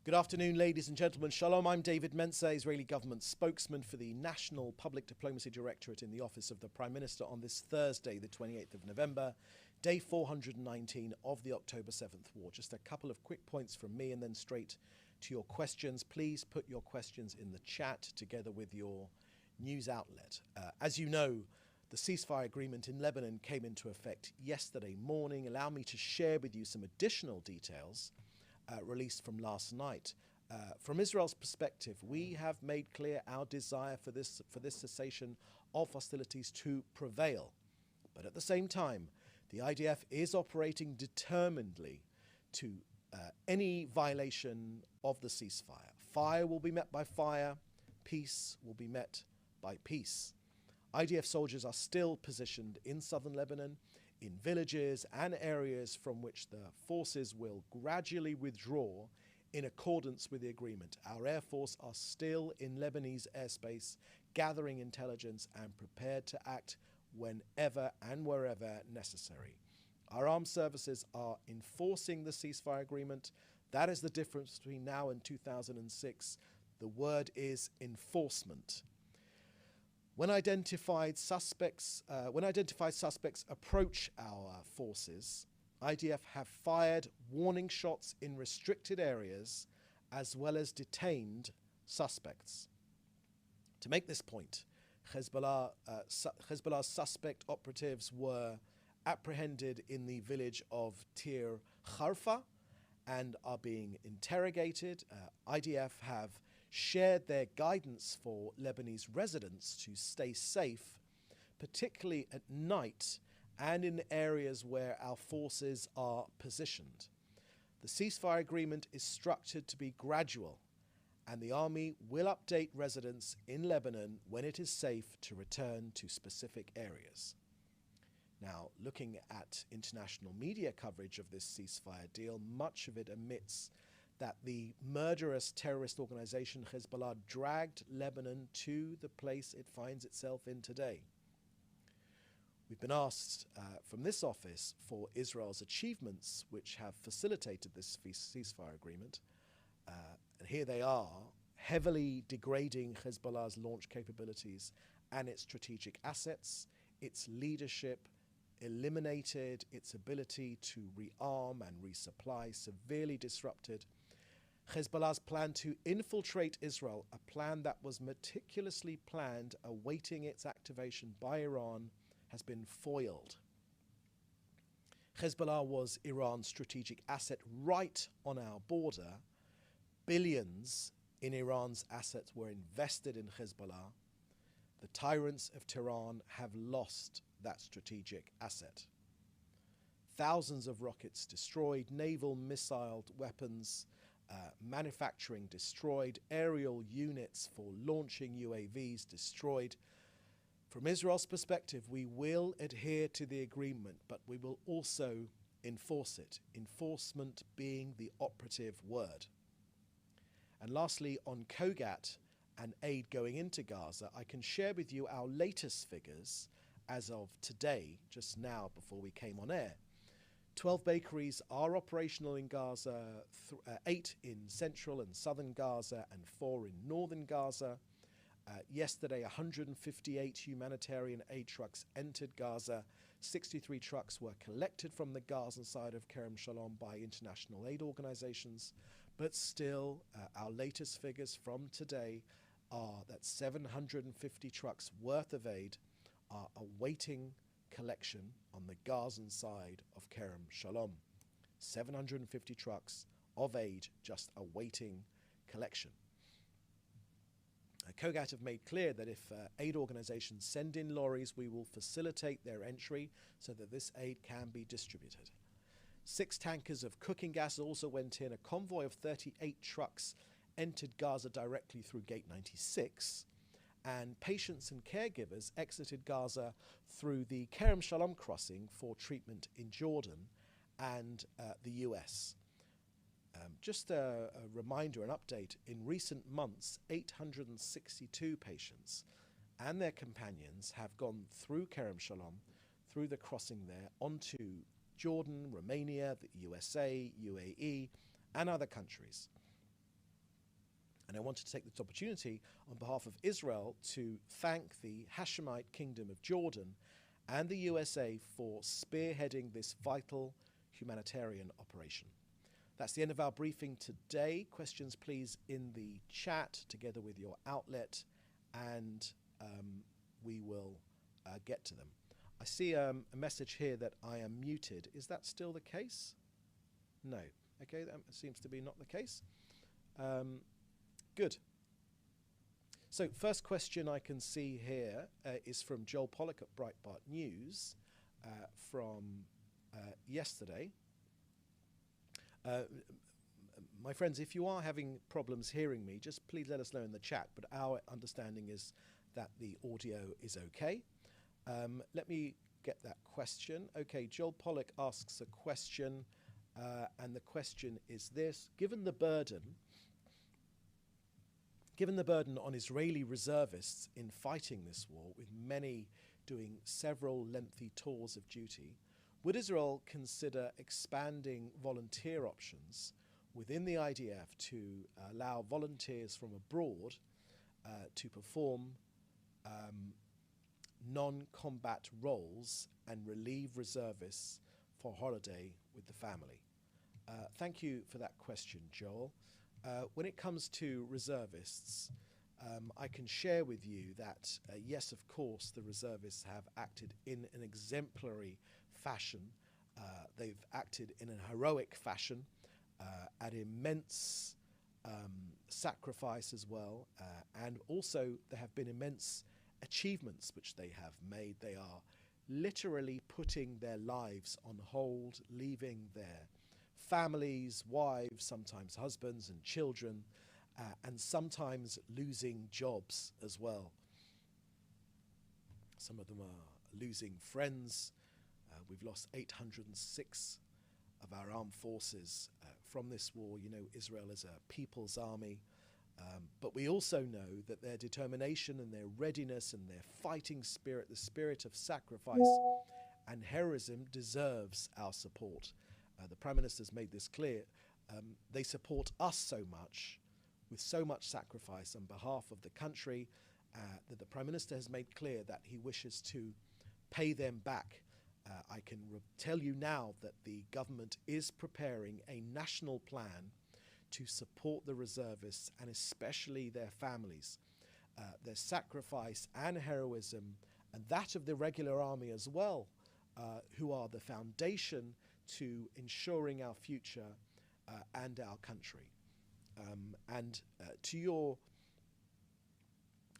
Good afternoon, ladies and gentlemen. Shalom, I'm David Mencer, Israeli government spokesman for the National Public Diplomacy Directorate in the Office of the Prime Minister on this Thursday, the 28th of November, day 419 of the October 7th war. Just a couple of quick points from me and then straight to your questions. Please put your questions in the chat together with your news outlet. As you know, the ceasefire agreement in Lebanon came into effect yesterday morning. Allow me to share with you some additional details released from last night. From Israel's perspective, we have made clear our desire for this cessation of hostilities to prevail. But at the same time, the IDF is operating determinedly to any violation of the ceasefire. Fire will be met by fire, peace will be met by peace. IDF soldiers are still positioned in southern Lebanon, in villages and areas from which the forces will gradually withdraw in accordance with the agreement. Our Air Force are still in Lebanese airspace, gathering intelligence and prepared to act whenever and wherever necessary. Our armed services are enforcing the ceasefire agreement. That is the difference between now and 2006. The word is enforcement. When identified suspects approach our forces, IDF have fired warning shots in restricted areas as well as detained suspects. To make this point, Hezbollah's suspect operatives were apprehended in the village of Tir Kharfa and are being interrogated. IDF have shared their guidance for Lebanese residents to stay safe, particularly at night and in areas where our forces are positioned. The ceasefire agreement is structured to be gradual, and the army will update residents in Lebanon when it is safe to return to specific areas. Now, looking at international media coverage of this ceasefire deal, much of it admits that the murderous terrorist organization Hezbollah dragged Lebanon to the place it finds itself in today. We've been asked from this office for Israel's achievements which have facilitated this ceasefire agreement. And here they are, heavily degrading Hezbollah's launch capabilities and its strategic assets, its leadership, eliminated its ability to rearm and resupply, severely disrupted Hezbollah's plan to infiltrate Israel, a plan that was meticulously planned, awaiting its activation by Iran, has been foiled. Hezbollah was Iran's strategic asset right on our border. Billions in Iran's assets were invested in Hezbollah. The tyrants of Tehran have lost that strategic asset. Thousands of rockets destroyed, naval missile weapons, manufacturing destroyed, aerial units for launching UAVs destroyed. From Israel's perspective, we will adhere to the agreement, but we will also enforce it, enforcement being the operative word. And lastly, on Kogat and aid going into Gaza, I can share with you our latest figures as of today, just now before we came on air. 12 bakeries are operational in Gaza, 8 in central and southern Gaza and 4 in northern Gaza. Yesterday, 158 humanitarian aid trucks entered Gaza. 63 trucks were collected from the Gazan side of Kerem Shalom by international aid organizations. But still, our latest figures from today are that 750 trucks worth of aid are awaiting collection on the Gazan side of Kerem Shalom. 750 trucks of aid just awaiting collection. Kogat have made clear that if aid organizations send in lorries, we will facilitate their entry so that this aid can be distributed. 6 tankers of cooking gas also went in. A convoy of 38 trucks entered Gaza directly through Gate 96. And patients and caregivers exited Gaza through the Kerem Shalom crossing for treatment in Jordan and the US. Just a reminder, an update, in recent months, 862 patients and their companions have gone through Kerem Shalom, through the crossing there, onto Jordan, Romania, the USA, UAE, and other countries. And I wanted to take this opportunity on behalf of Israel to thank the Hashemite Kingdom of Jordan and the USA for spearheading this vital humanitarian operation. That's the end of our briefing today. Questions, please, in the chat together with your outlet, and we will get to them. I see a message here that I am muted. Is that still the case? No. Okay, that seems to be not the case. Good. So first question I can see here is from Joel Pollack at Breitbart News from yesterday. My friends, if you are having problems hearing me, just please let us know in the chat, but our understanding is that the audio is okay. Let me get that question. Okay, Joel Pollack asks a question, and the question is this: given the burden on Israeli reservists in fighting this war, with many doing several lengthy tours of duty, would Israel consider expanding volunteer options within the IDF to allow volunteers from abroad to perform non-combat roles and relieve reservists for holiday with the family? Thank you for that question, Joel. When it comes to reservists, I can share with you that, yes, of course, the reservists have acted in an exemplary fashion. They've acted in a heroic fashion, at immense sacrifice as well, and also there have been immense achievements which they have made. They are literally putting their lives on hold, leaving their families, wives, sometimes husbands and children, and sometimes losing jobs as well. Some of them are losing friends. We've lost 806 of our armed forces from this war. You know, Israel is a people's army, but we also know that their determination and their readiness and their fighting spirit, the spirit of sacrifice and heroism, deserves our support. The Prime Minister's made this clear. They support us so much, with so much sacrifice on behalf of the country, that the Prime Minister has made clear that he wishes to pay them back. I can tell you now that the government is preparing a national plan to support the reservists and especially their families. Their sacrifice and heroism, and that of the regular army as well, who are the foundation to ensuring our future and our country. And to your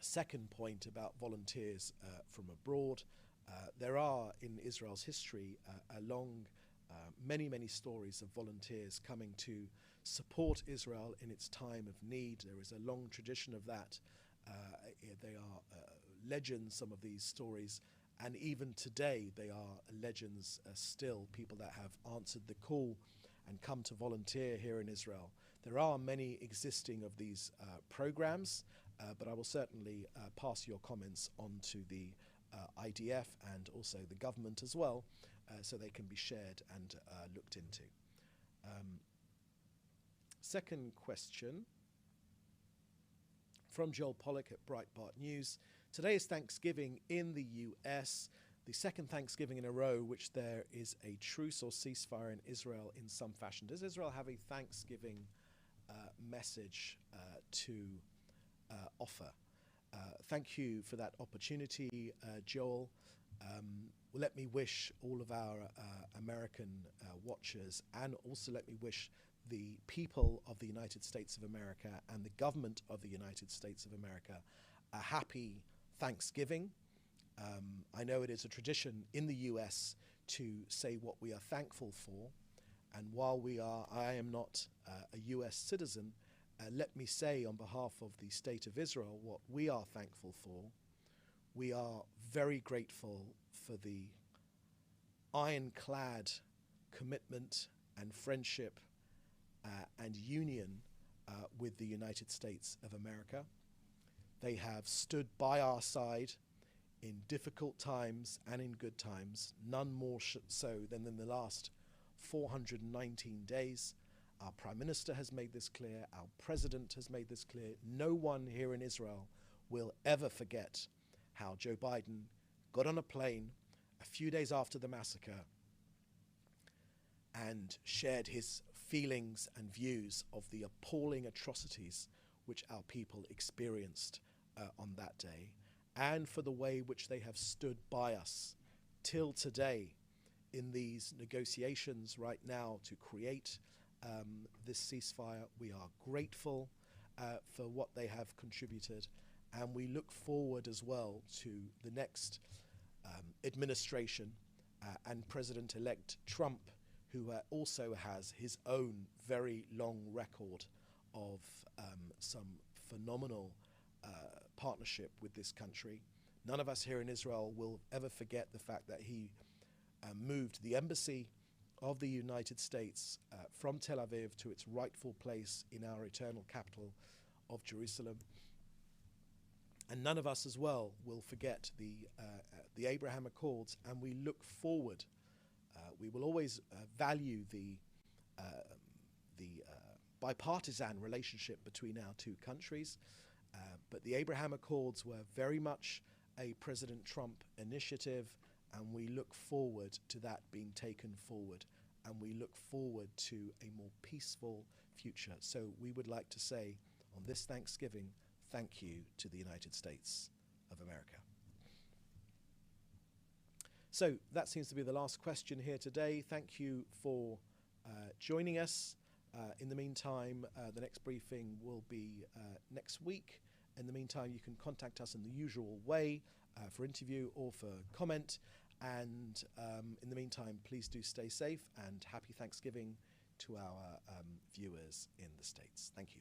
second point about volunteers from abroad, there are in Israel's history many stories of volunteers coming to support Israel in its time of need. There is a long tradition of that. They are legends, some of these stories, and even today they are legends still, people that have answered the call and come to volunteer here in Israel. There are many existing of these programs, but I will certainly pass your comments on to the IDF and also the government as well, so they can be shared and looked into. Second question from Joel Pollack at Breitbart News. Today is Thanksgiving in the US, the second Thanksgiving in a row which there is a truce or ceasefire in Israel in some fashion. Does Israel have a Thanksgiving message to offer? Thank you for that opportunity, Joel. Let me wish all of our American watchers, and also let me wish the people of the United States of America and the government of the United States of America a happy Thanksgiving. I know it is a tradition in the US to say what we are thankful for, and while I am not a US citizen, let me say on behalf of the State of Israel what we are thankful for. We are very grateful for the ironclad commitment and friendship and union with the United States of America. They have stood by our side in difficult times and in good times, none more so than in the last 419 days. Our Prime Minister has made this clear. Our President has made this clear. No one here in Israel will ever forget how Joe Biden got on a plane a few days after the massacre and shared his feelings and views of the appalling atrocities which our people experienced on that day, and for the way which they have stood by us till today in these negotiations right now to create this ceasefire. We are grateful for what they have contributed, and we look forward as well to the next administration and President-elect Trump, who also has his own very long record of some phenomenal partnership with this country. None of us here in Israel will ever forget the fact that he moved the embassy of the United States from Tel Aviv to its rightful place in our eternal capital of Jerusalem. And none of us as well will forget the Abraham Accords, and we look forward. We will always value the bipartisan relationship between our two countries, but the Abraham Accords were very much a President Trump initiative, and we look forward to that being taken forward, and we look forward to a more peaceful future. So we would like to say on this Thanksgiving, thank you to the United States of America. So that seems to be the last question here today. Thank you for joining us. In the meantime, the next briefing will be next week. In the meantime, you can contact us in the usual way for interview or for comment. And in the meantime, please do stay safe, and happy Thanksgiving to our viewers in the States. Thank you.